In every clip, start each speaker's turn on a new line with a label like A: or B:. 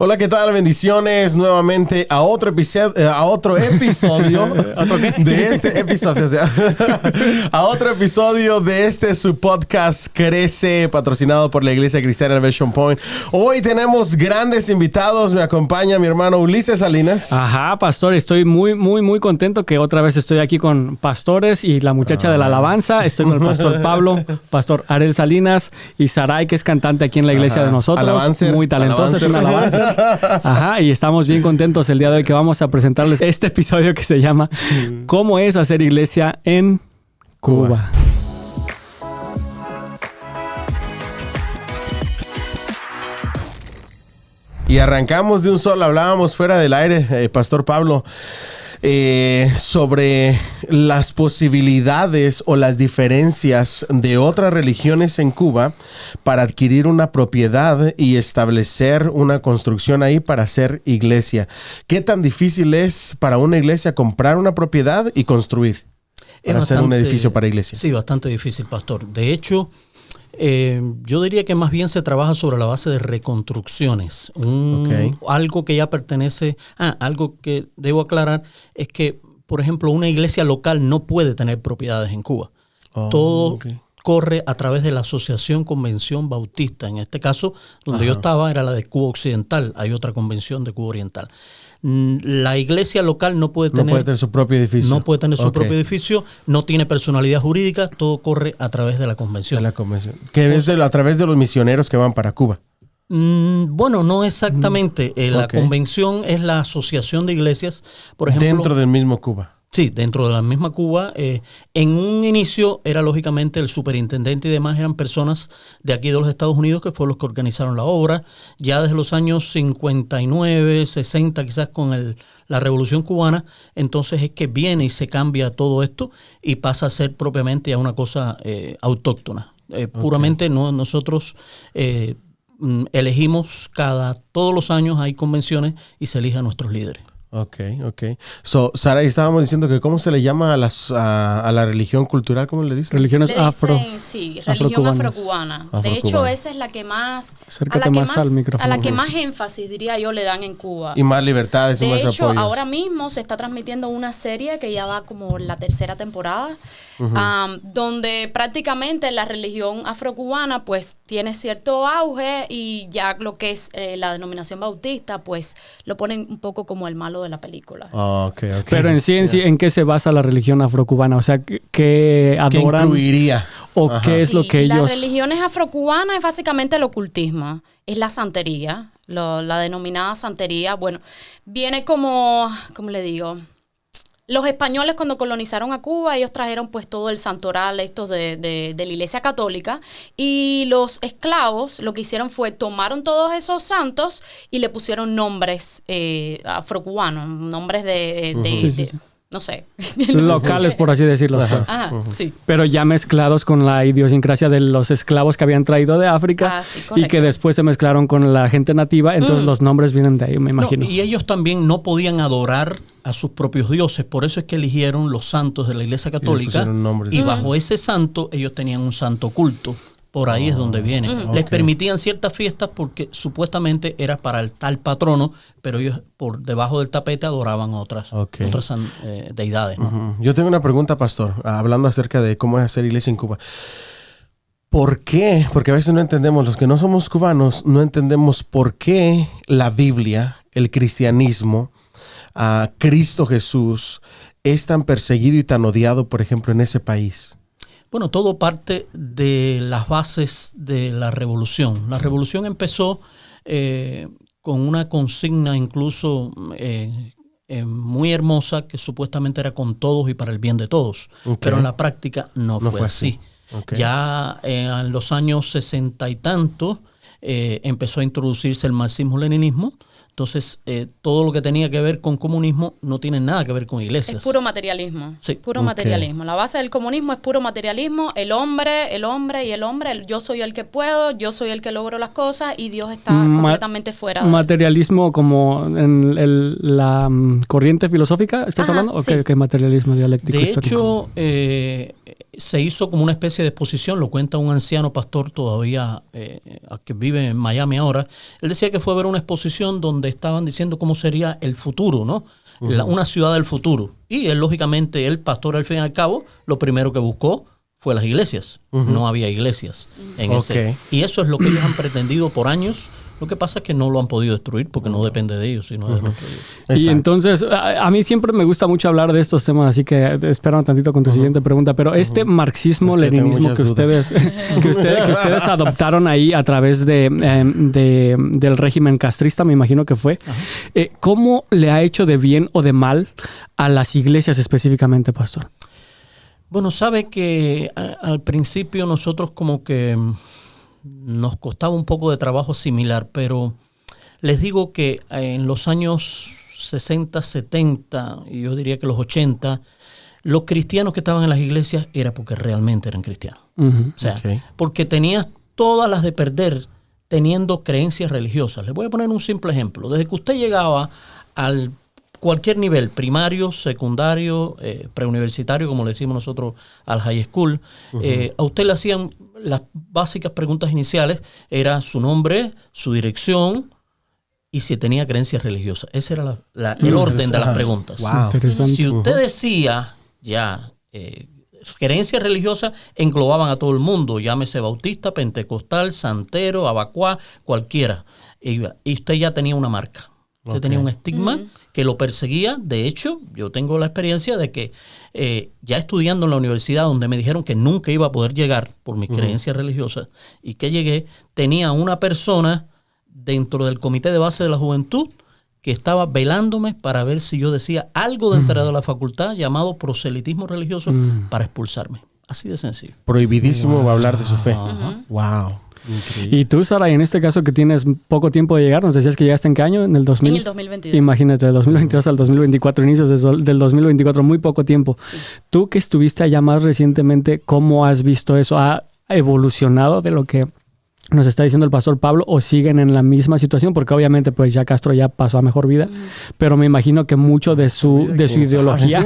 A: Hola, ¿qué tal? Bendiciones nuevamente a otro episodio,
B: ¿Otro qué?
A: de este episodio, a otro episodio de este su podcast Crece, patrocinado por la Iglesia Cristiana Elevation Point. Hoy tenemos grandes invitados. Me acompaña mi hermano Ulises Salinas.
B: Ajá, pastor, estoy muy contento que otra vez estoy aquí con pastores y la muchacha de la alabanza. Estoy con el pastor Pablo, pastor Ariel Salinas y Sarai, que es cantante aquí en la iglesia de nosotros.
A: Alabancer,
B: muy talentosa, es una alabanza. Ajá, y estamos bien contentos el día de hoy que vamos a presentarles este episodio que se llama ¿Cómo es hacer iglesia en Cuba?
A: Y arrancamos de un solo. Hablábamos fuera del aire, Pastor Pablo, sobre las posibilidades o las diferencias de otras religiones en Cuba para adquirir una propiedad y establecer una construcción ahí para hacer iglesia. ¿Qué tan difícil es para una iglesia comprar una propiedad y construir para hacer un edificio para iglesia?
C: Sí, bastante difícil, pastor. De hecho, yo diría que más bien se trabaja sobre la base de reconstrucciones. Algo que ya pertenece... algo que debo aclarar es que, por ejemplo, una iglesia local no puede tener propiedades en Cuba. Todo corre a través de la Asociación Convención Bautista. En este caso, donde yo estaba, era la de Cuba Occidental. Hay otra convención de Cuba Oriental. La iglesia local no puede tener
A: su propio edificio.
C: No puede tener su propio edificio, no tiene personalidad jurídica, todo corre a través de la convención.
A: Que es a través de los misioneros que van para Cuba.
C: Bueno, no exactamente. La convención es la asociación de iglesias, por ejemplo.
A: Dentro del mismo Cuba.
C: Sí, dentro de la misma Cuba. En un inicio era lógicamente el superintendente y demás eran personas de aquí de los Estados Unidos que fueron los que organizaron la obra. Ya desde los años 59, 60, quizás con la Revolución Cubana, entonces es que viene y se cambia todo esto y pasa a ser propiamente a una cosa autóctona. Puramente nosotros elegimos todos los años hay convenciones y se eligen a nuestros líderes.
A: Ok. So, Sara, estábamos diciendo que ¿cómo se le llama a la religión cultural? ¿Cómo le dicen?
B: Religiones
D: Sí, religión afrocubana. De hecho, esa es la que más... a la que más énfasis, diría yo, le dan en Cuba.
A: Y más libertades y más apoyos.
D: De hecho, ahora mismo se está transmitiendo una serie que ya va como la tercera temporada, donde prácticamente la religión afrocubana pues tiene cierto auge y ya lo que es la denominación bautista pues lo ponen un poco como el malo de la película.
A: Okay.
B: Pero en sí, ¿en qué se basa la religión afrocubana? O sea, ¿qué adoran?
A: ¿Qué incluiría?
B: ¿O qué es lo que ellos...?
D: Las religiones afrocubanas es básicamente el ocultismo, es la santería, la denominada santería. Bueno, viene como, ¿cómo le digo? Los españoles cuando colonizaron a Cuba, ellos trajeron pues todo el santoral estos de la Iglesia Católica y los esclavos lo que hicieron fue tomaron todos esos santos y le pusieron nombres afrocubanos, nombres de no sé.
B: Locales, por así decirlo.
D: Sí.
B: Pero ya mezclados con la idiosincrasia de los esclavos que habían traído de África y que después se mezclaron con la gente nativa. Entonces los nombres vienen de ahí, me imagino.
C: Y ellos también no podían adorar a sus propios dioses. Por eso es que eligieron los santos de la Iglesia Católica. Y bajo ese santo, ellos tenían un santo culto. Por ahí es donde viene. Les permitían ciertas fiestas porque supuestamente era para el tal patrono, pero ellos por debajo del tapete adoraban otras deidades, ¿no?
A: Yo tengo una pregunta, pastor, hablando acerca de cómo es hacer iglesia en Cuba. ¿Por qué? Porque a veces no entendemos, los que no somos cubanos, no entendemos por qué la Biblia, el cristianismo, Cristo Jesús, es tan perseguido y tan odiado, por ejemplo, en ese país.
C: Bueno, todo parte de las bases de la revolución. La revolución empezó con una consigna incluso muy hermosa que supuestamente era con todos y para el bien de todos. Pero en la práctica no fue así. Ya en los años 60 y tantos empezó a introducirse el marxismo-leninismo, Entonces, todo lo que tenía que ver con comunismo no tiene nada que ver con iglesias.
D: Es puro materialismo.
C: Sí.
D: Puro materialismo. La base del comunismo es puro materialismo. El hombre, yo soy el que puedo, yo soy el que logro las cosas y Dios está completamente fuera.
B: ¿Materialismo como en la corriente filosófica estás hablando? ¿O qué materialismo dialéctico histórico?
C: De hecho, se hizo como una especie de exposición, lo cuenta un anciano pastor todavía que vive en Miami ahora. Él decía que fue a ver una exposición donde estaban diciendo cómo sería el futuro, ¿no? Una ciudad del futuro. Y él, lógicamente, el pastor, al fin y al cabo, lo primero que buscó fue las iglesias. No había iglesias en ese. Y eso es lo que ellos han pretendido por años. Lo que pasa es que no lo han podido destruir porque no depende de ellos, sino de nuestro Dios.
B: Y entonces, a mí siempre me gusta mucho hablar de estos temas, así que espera un tantito con tu siguiente pregunta. Pero este marxismo-leninismo que ustedes adoptaron ahí a través del régimen castrista, me imagino que fue, ¿cómo le ha hecho de bien o de mal a las iglesias específicamente, pastor?
C: Bueno, sabe que al principio nosotros como que nos costaba un poco de trabajo asimilar, pero les digo que en los años 60, 70 y yo diría que los 80, los cristianos que estaban en las iglesias era porque realmente eran cristianos. O sea, porque tenías todas las de perder teniendo creencias religiosas. Les voy a poner un simple ejemplo. Desde que usted llegaba al cualquier nivel, primario, secundario, preuniversitario, como le decimos nosotros al high school, a usted le hacían las básicas preguntas iniciales, era su nombre, su dirección y si tenía creencias religiosas. Ese era el orden de las preguntas.
A: Wow.
C: Si usted decía creencias religiosas, englobaban a todo el mundo, llámese bautista, pentecostal, santero, abacuá, cualquiera. Y usted ya tenía una marca. Usted tenía un estigma que lo perseguía. De hecho, yo tengo la experiencia de que ya estudiando en la universidad, donde me dijeron que nunca iba a poder llegar por mis creencias religiosas, y que llegué, tenía una persona dentro del comité de base de la juventud que estaba velándome para ver si yo decía algo dentro de la facultad llamado proselitismo religioso para expulsarme. Así de sencillo.
A: Prohibidísimo hablar de su fe. Wow.
B: Increíble. Y tú, Sara, en este caso que tienes poco tiempo de llegar, nos decías que llegaste ¿en qué año? En el 2000.
D: En el 2022.
B: Imagínate, del 2022 al 2024, inicios del 2024, muy poco tiempo. Sí. Tú que estuviste allá más recientemente, ¿cómo has visto eso? ¿Ha evolucionado de lo que nos está diciendo el pastor Pablo o siguen en la misma situación? Porque obviamente pues ya Castro ya pasó a mejor vida, pero me imagino que mucho de su ideología,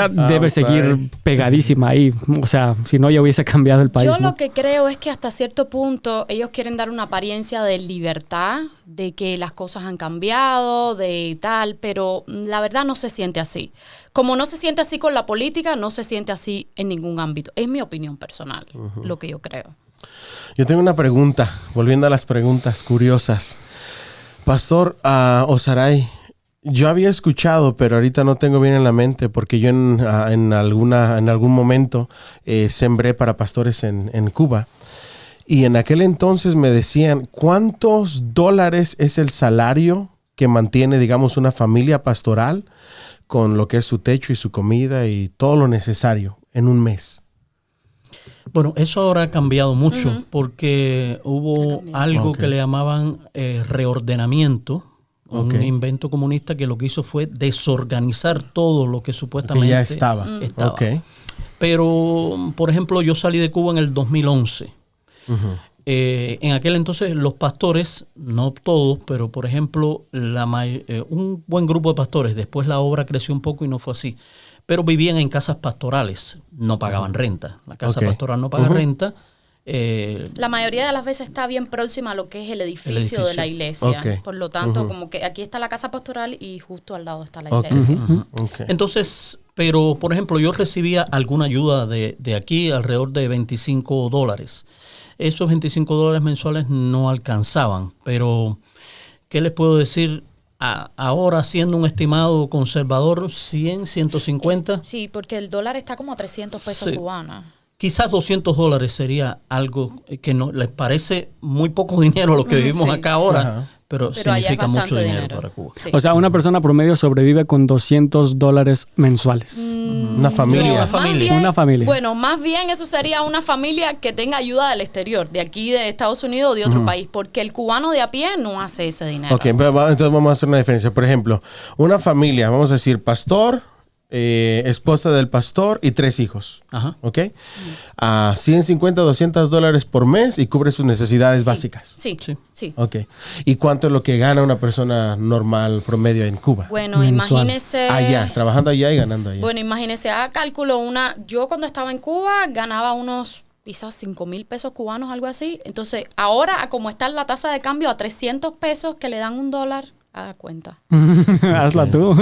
B: debe seguir pegadísima ahí. O sea, si no ya hubiese cambiado el país.
D: Yo lo que creo es que hasta cierto punto ellos quieren dar una apariencia de libertad, de que las cosas han cambiado, de tal, pero la verdad no se siente así. Como no se siente así con la política, no se siente así en ningún ámbito. Es mi opinión personal, lo que yo creo.
A: Yo tengo una pregunta, volviendo a las preguntas curiosas. Pastor Osaray, yo había escuchado, pero ahorita no tengo bien en la mente, porque yo en algún momento sembré para pastores en Cuba. Y en aquel entonces me decían, ¿cuántos dólares es el salario que mantiene, digamos, una familia pastoral con lo que es su techo y su comida y todo lo necesario en un mes?
C: Bueno, eso ahora ha cambiado mucho porque hubo algo que le llamaban reordenamiento, un invento comunista que lo que hizo fue desorganizar todo lo que supuestamente
A: ya estaba.
C: Pero, por ejemplo, yo salí de Cuba en el 2011. En aquel entonces los pastores, no todos, pero por ejemplo un buen grupo de pastores, después la obra creció un poco y no fue así, pero vivían en casas pastorales, no pagaban renta. La casa pastoral no paga renta.
D: La mayoría de las veces está bien próxima a lo que es el edificio de la iglesia. Por lo tanto, como que aquí está la casa pastoral y justo al lado está la iglesia.
C: Entonces, pero por ejemplo, yo recibía alguna ayuda de aquí, alrededor de $25. Esos $25 mensuales no alcanzaban, pero ¿qué les puedo decir? Ahora, siendo un estimado conservador, 100, 150.
D: Sí, porque el dólar está como a 300 pesos cubanos.
C: Quizás $200 sería algo que no les parece muy poco dinero a lo que vivimos acá ahora, Pero significa mucho dinero para Cuba.
B: Sí. O sea, una persona promedio sobrevive con $200 mensuales.
A: Una familia.
B: Una familia.
D: Bueno, más bien eso sería una familia que tenga ayuda del exterior, de aquí, de Estados Unidos o de otro país, porque el cubano de a pie no hace ese dinero.
A: Ok, entonces vamos a hacer una diferencia. Por ejemplo, una familia, vamos a decir, pastor, esposa del pastor y 3 hijos.
C: Ajá.
A: ¿Ok? A $150, $200 por mes y cubre sus necesidades básicas.
D: Sí.
A: Ok. ¿Y cuánto es lo que gana una persona normal promedio en Cuba?
D: Bueno,
B: mensual.
D: Imagínese.
A: Allá, trabajando allá y ganando allá.
D: Bueno, imagínese, haga cálculo. Yo cuando estaba en Cuba ganaba unos quizás 5,000 pesos cubanos, algo así. Entonces, ahora, como está la tasa de cambio a 300 pesos que le dan $1, haga cuenta.
B: Hazla tú.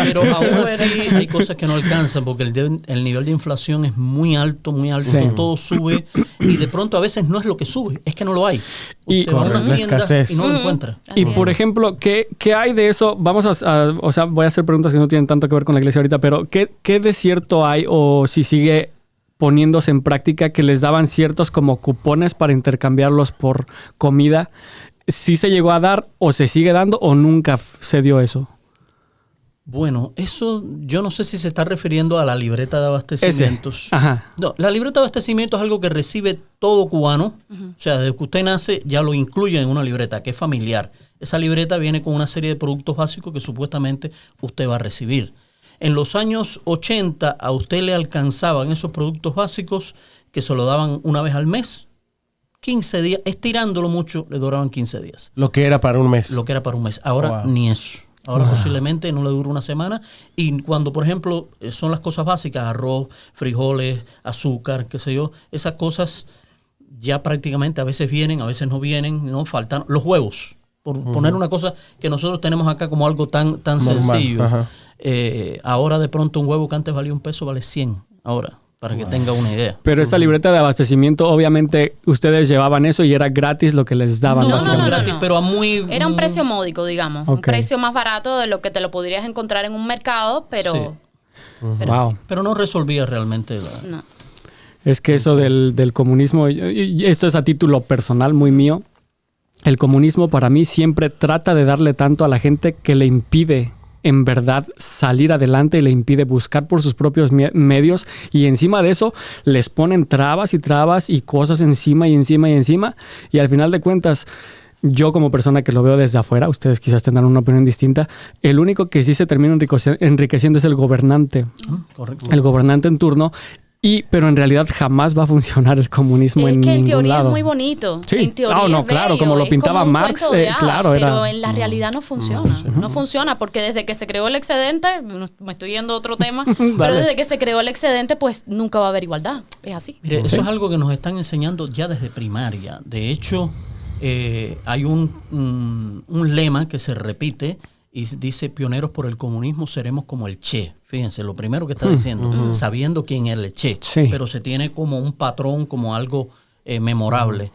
C: Pero aún así hay cosas que no alcanzan porque el nivel de inflación es muy alto,
B: Sí.
C: todo sube y de pronto a veces no es lo que sube, es que no lo hay.
B: Y
C: Usted va a una
A: la
C: tienda
A: escasez.
C: y no lo encuentra.
B: Y
D: Así
B: por
D: es.
B: ejemplo, ¿qué hay de eso? Vamos o sea, voy a hacer preguntas que no tienen tanto que ver con la iglesia ahorita, pero ¿qué de cierto hay o si sigue poniéndose en práctica que les daban ciertos como cupones para intercambiarlos por comida? ¿Sí se llegó a dar o se sigue dando o nunca se dio eso?
C: Bueno, eso yo no sé si se está refiriendo a la libreta de abastecimientos.
B: Ajá.
C: No, la libreta de abastecimiento es algo que recibe todo cubano. O sea, desde que usted nace ya lo incluye en una libreta que es familiar. Esa libreta viene con una serie de productos básicos que supuestamente usted va a recibir. En los años 80 a usted le alcanzaban esos productos básicos que se lo daban una vez al mes. 15 días, estirándolo mucho, le duraban 15 días.
A: Lo que era para un mes.
C: Lo que era para un mes. Ahora ni eso. Ahora posiblemente no le dura una semana. Y cuando, por ejemplo, son las cosas básicas, arroz, frijoles, azúcar, qué sé yo, esas cosas ya prácticamente a veces vienen, a veces no vienen, no faltan. Los huevos, por poner una cosa que nosotros tenemos acá como algo tan sencillo. Ahora de pronto un huevo que antes valía $1 vale 100 ahora. Para que tenga una idea.
B: Pero esa libreta de abastecimiento, obviamente, ustedes llevaban eso y era gratis lo que les daban.
C: No, gratis, pero a muy...
D: Era un precio módico, digamos.
B: Ok.
D: Un precio más barato de lo que te lo podrías encontrar en un mercado, pero...
C: Sí.
B: Wow.
C: Pero no resolvía realmente la...
D: No.
B: Es que eso del comunismo, y esto es a título personal, muy mío. El comunismo para mí siempre trata de darle tanto a la gente que le impide en verdad salir adelante y le impide buscar por sus propios medios, y encima de eso les ponen trabas y cosas encima y al final de cuentas yo como persona que lo veo desde afuera, ustedes quizás tendrán una opinión distinta, el único que sí se termina enriqueciendo es el gobernante.
C: Correcto.
B: El gobernante en turno. Pero en realidad jamás va a funcionar el comunismo en ningún lado.
D: Es que en teoría es muy bonito.
B: Sí.
D: En teoría
B: no,
D: es
B: claro,
D: bello,
B: como lo
D: es
B: pintaba
D: como un
B: Marx,
D: cuento de hadas,
B: claro,
D: pero
B: era...
D: en la realidad no funciona. No funciona porque desde que se creó el excedente, me estoy yendo a otro tema, pero desde que se creó el excedente, pues nunca va a haber igualdad. Es así.
C: Mire, eso es algo que nos están enseñando ya desde primaria. De hecho, hay un lema que se repite y dice: pioneros por el comunismo seremos como el Che. Fíjense, lo primero que está diciendo, sabiendo quién es el Che,
B: Sí.
C: pero se tiene como un patrón, como algo memorable.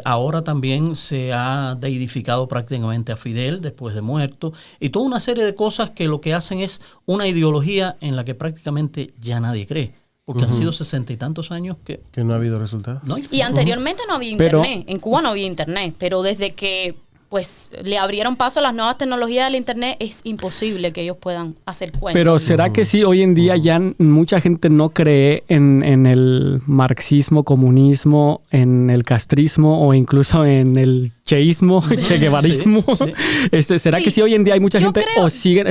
C: Ahora también se ha deidificado prácticamente a Fidel después de muerto, y toda una serie de cosas que lo que hacen es una ideología en la que prácticamente ya nadie cree, porque han sido 60 y tantos años que
A: no ha habido resultado.
C: no hay.
D: Y anteriormente no había
B: Pero-
D: internet. En Cuba no había internet, pero desde que pues le abrieron paso a las nuevas tecnologías del internet, es imposible que ellos puedan hacer cuentos.
B: Pero ¿será que sí hoy en día ya mucha gente no cree en el marxismo, comunismo, en el castrismo o incluso en el cheísmo, che guevarismo?
C: Sí.
B: ¿Será
D: Sí.
B: que sí hoy en día hay mucha
D: Yo
B: gente
D: creo-
B: o siguen,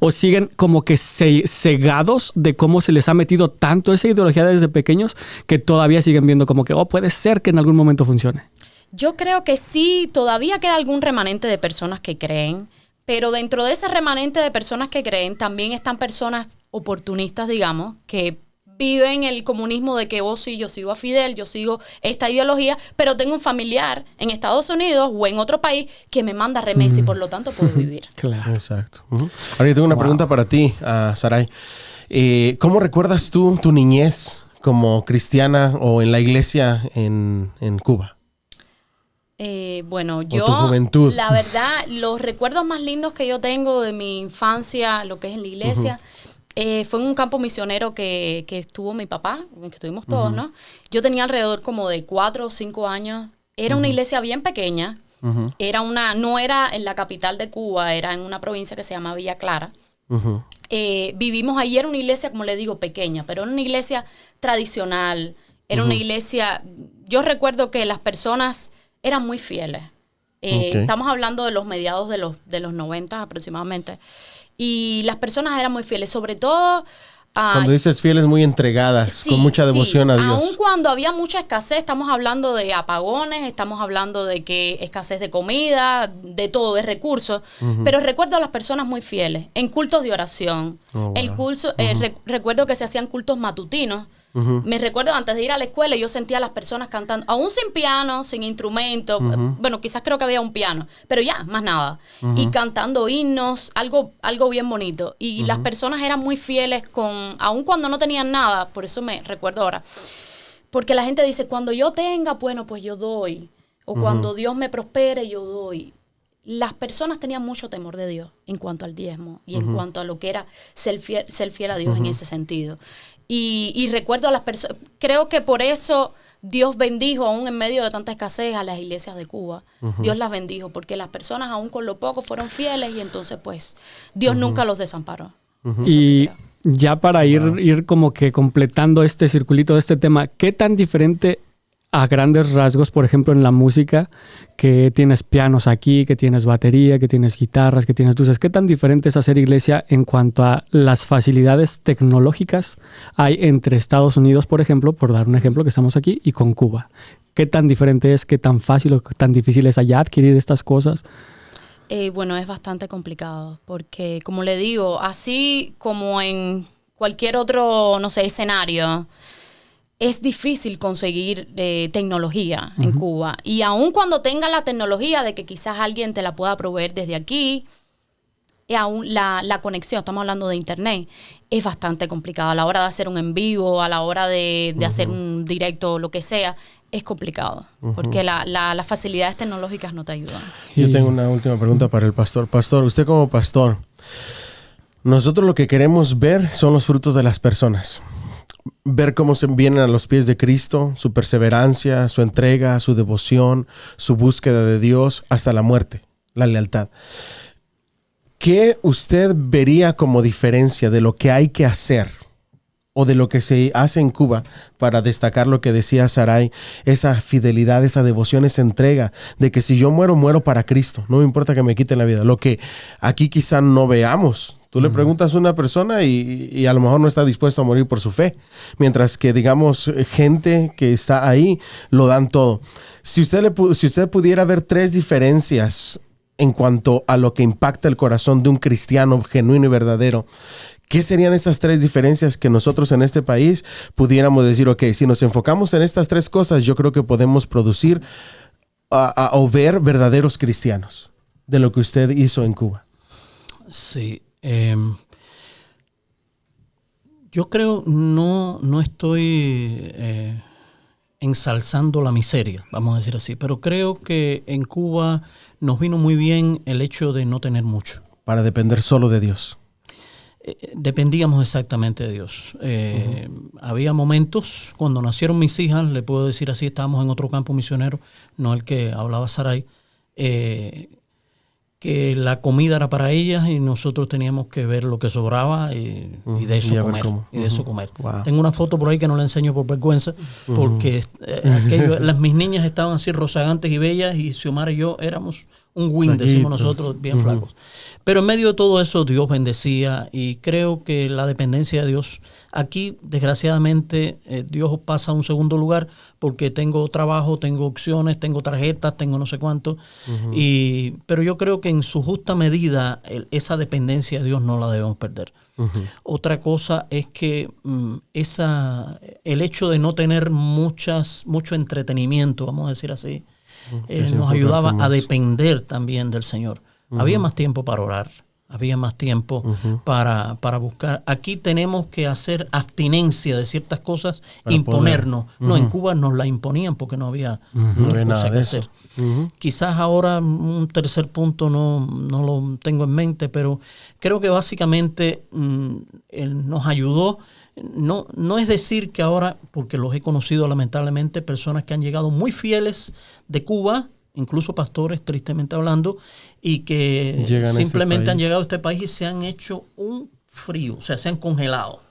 B: o siguen como que cegados de cómo se les ha metido tanto esa ideología desde pequeños que todavía siguen viendo como que, puede ser que en algún momento funcione?
D: Yo creo que sí, todavía queda algún remanente de personas que creen, pero dentro de ese remanente de personas que creen también están personas oportunistas, digamos, que viven el comunismo de que sí, yo sigo a Fidel, yo sigo esta ideología, pero tengo un familiar en Estados Unidos o en otro país que me manda remesa y por lo tanto puedo vivir.
B: Claro.
A: Exacto. Ahora yo tengo una pregunta para ti, Saray. ¿Cómo recuerdas tú tu niñez como cristiana o en la iglesia en Cuba?
D: Bueno,
A: tu
D: yo,
A: juventud.
D: la verdad, los recuerdos más lindos que yo tengo de mi infancia, lo que es en la iglesia, fue en un campo misionero que estuvo mi papá, que estuvimos todos, ¿no? Yo tenía alrededor como de 4 o 5 años Era una iglesia bien pequeña. No era en la capital de Cuba, era en una provincia que se llama Villa Clara. Vivimos ahí, era una iglesia, como le digo, pequeña, pero era una iglesia tradicional. Era una iglesia, yo recuerdo que las personas eran muy fieles. Estamos hablando de los mediados de los 90 aproximadamente. Y las personas eran muy fieles, sobre todo...
A: Cuando dices fieles, muy entregadas,
D: sí,
A: con mucha devoción a Dios.
D: Aun cuando había mucha escasez, estamos hablando de apagones, estamos hablando de que escasez de comida, de todo, de recursos. Pero recuerdo a las personas muy fieles, en cultos de oración. Recuerdo que se hacían cultos matutinos. Me recuerdo antes de ir a la escuela, yo sentía a las personas cantando, aún sin piano, sin instrumento. Bueno, quizás creo que había un piano, pero ya, más nada. Y cantando himnos, algo bien bonito. Y las personas eran muy fieles aún cuando no tenían nada, por eso me recuerdo ahora. Porque la gente dice, cuando yo tenga, bueno, pues yo doy. O cuando Dios me prospere, yo doy. Las personas tenían mucho temor de Dios en cuanto al diezmo y en cuanto a lo que era ser fiel a Dios en ese sentido. Y recuerdo a las personas, creo que por eso Dios bendijo, aún en medio de tanta escasez, a las iglesias de Cuba. Dios las bendijo, porque las personas aún con lo poco fueron fieles y entonces pues Dios nunca los desamparó.
B: Y ya para ir como que completando este circulito de este tema, ¿qué tan diferente a grandes rasgos, por ejemplo, en la música, que tienes pianos aquí, que tienes batería, que tienes guitarras, que tienes luces? ¿Qué tan diferente es hacer iglesia en cuanto a las facilidades tecnológicas hay entre Estados Unidos, por ejemplo, por dar un ejemplo que estamos aquí, y con Cuba? ¿Qué tan diferente es, qué tan fácil o qué tan difícil es allá adquirir estas cosas?
D: Bueno, es bastante complicado porque, como le digo, así como en cualquier otro, no sé, escenario, es difícil conseguir tecnología en Cuba. Y aun cuando tengan la tecnología de que quizás alguien te la pueda proveer desde aquí, aún la conexión, estamos hablando de internet, es bastante complicada. A la hora de hacer un en vivo, a la hora de hacer un directo, lo que sea, es complicado. Porque las facilidades tecnológicas no te ayudan.
A: Yo tengo una última pregunta para el pastor. Pastor, usted como pastor, nosotros lo que queremos ver son los frutos de las personas. Ver cómo se vienen a los pies de Cristo, su perseverancia, su entrega, su devoción, su búsqueda de Dios hasta la muerte, la lealtad. ¿Qué usted vería como diferencia de lo que hay que hacer o de lo que se hace en Cuba para destacar lo que decía Sarai, esa fidelidad, esa devoción, esa entrega de que si yo muero, muero para Cristo, no me importa que me quiten la vida? Lo que aquí quizá no veamos. Tú le preguntas a una persona y a lo mejor no está dispuesto a morir por su fe, mientras que, digamos, gente que está ahí lo dan todo. Si usted pudiera ver 3 diferencias en cuanto a lo que impacta el corazón de un cristiano genuino y verdadero, ¿qué serían esas 3 diferencias que nosotros en este país pudiéramos decir, ok, si nos enfocamos en estas 3 cosas, yo creo que podemos producir o ver verdaderos cristianos de lo que usted hizo en Cuba?
C: Sí. Yo creo, no estoy ensalzando la miseria, vamos a decir así, pero creo que en Cuba nos vino muy bien el hecho de no tener mucho.
A: Para depender solo de Dios.
C: Dependíamos exactamente de Dios. Había momentos, cuando nacieron mis hijas, le puedo decir así, estábamos en otro campo misionero, no el que hablaba Sarai, que la comida era para ellas y nosotros teníamos que ver lo que sobraba y de eso comer. Y de eso comer. Wow. Tengo una foto por ahí que no la enseño por vergüenza, porque mis niñas estaban así rozagantes y bellas, y Xiomara y yo éramos un win, decimos nosotros, bien flacos. Pero en medio de todo eso Dios bendecía, y creo que la dependencia de Dios, aquí desgraciadamente Dios pasa a un segundo lugar porque tengo trabajo, tengo opciones, tengo tarjetas, tengo no sé cuánto, pero yo creo que en su justa medida esa dependencia de Dios no la debemos perder. Otra cosa es que el hecho de no tener mucho entretenimiento, vamos a decir así, nos ayudaba a depender también del Señor. Había más tiempo para orar, había más tiempo para buscar. Aquí tenemos que hacer abstinencia de ciertas cosas, para imponernos. No, en Cuba nos la imponían porque no había nada que hacer. Quizás ahora un tercer punto no lo tengo en mente, pero creo que básicamente él nos ayudó no es decir que ahora, porque los he conocido lamentablemente, personas que han llegado muy fieles de Cuba, incluso pastores, tristemente hablando, y que simplemente han llegado a este país y se han hecho un frío, o sea, se han congelado.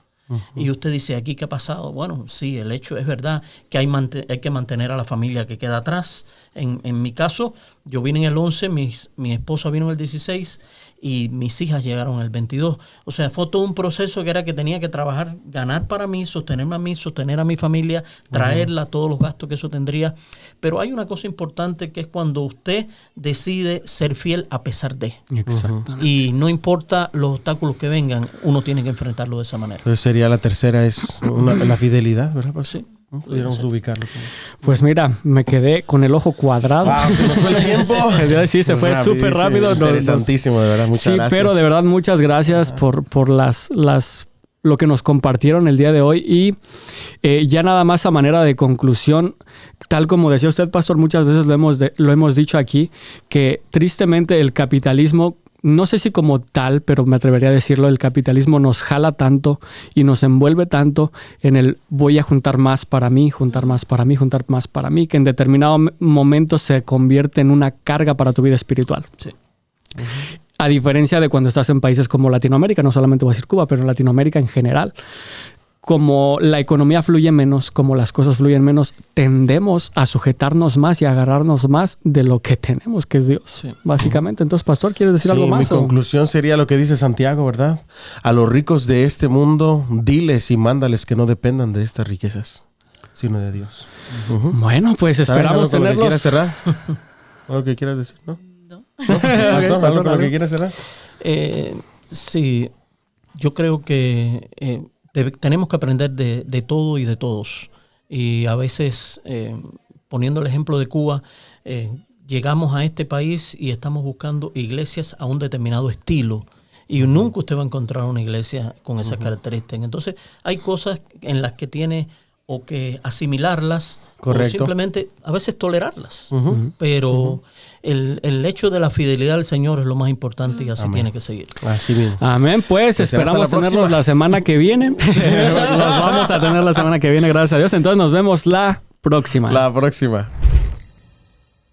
C: Y usted dice, ¿aquí qué ha pasado? Bueno, sí, el hecho es verdad que hay que mantener a la familia que queda atrás. En mi caso, yo vine en el 11, mi esposa vino en el 16 y mis hijas llegaron el 22. O sea, fue todo un proceso que era que tenía que trabajar, ganar para mí, sostenerme a mí, sostener a mi familia, traerla, todos los gastos que eso tendría. Pero hay una cosa importante que es cuando usted decide ser fiel a pesar de.
B: Exactamente.
C: Y no importa los obstáculos que vengan, uno tiene que enfrentarlo de esa manera.
A: Entonces sería la tercera, es la fidelidad, ¿verdad?
C: Sí.
A: Pudiéramos ubicarlo.
B: Pues mira, me quedé con el ojo cuadrado.
A: Wow, se nos fue el tiempo.
B: Sí, se fue súper rápido.
A: Interesantísimo, de verdad. Muchas gracias.
B: Pero de verdad, muchas gracias por lo que nos compartieron el día de hoy. Y ya nada más a manera de conclusión, tal como decía usted, pastor, muchas veces lo hemos dicho aquí, que tristemente el capitalismo, no sé si como tal, pero me atrevería a decirlo, el capitalismo nos jala tanto y nos envuelve tanto en el voy a juntar más para mí, juntar más para mí, juntar más para mí, que en determinado momento se convierte en una carga para tu vida espiritual.
C: Sí.
B: A diferencia de cuando estás en países como Latinoamérica, no solamente voy a decir Cuba, pero en Latinoamérica en general, como la economía fluye menos, como las cosas fluyen menos, tendemos a sujetarnos más y a agarrarnos más de lo que tenemos, que es Dios, sí, básicamente. Entonces, pastor, ¿quieres decir algo más?
A: Mi conclusión sería lo que dice Santiago, ¿verdad? A los ricos de este mundo, diles y mándales que no dependan de estas riquezas, sino de Dios.
B: Bueno, pues esperamos tenerlos.
A: ¿Algo que quieras cerrar? ¿Algo que quieras decir? ¿No? ¿Algo con lo que quieras cerrar?
C: Sí, yo creo que tenemos que aprender de todo y de todos. Y a veces, poniendo el ejemplo de Cuba, llegamos a este país y estamos buscando iglesias a un determinado estilo. Y nunca usted va a encontrar una iglesia con esas características. Entonces, hay cosas en las que tiene o que asimilarlas, correcto, o simplemente a veces tolerarlas. Pero el hecho de la fidelidad al Señor es lo más importante y así Amén. Tiene que seguir.
A: Así bien.
B: Amén. Pues esperamos tenerlos la semana que viene. Los vamos a tener la semana que viene, gracias a Dios. Entonces nos vemos la próxima.
A: La próxima.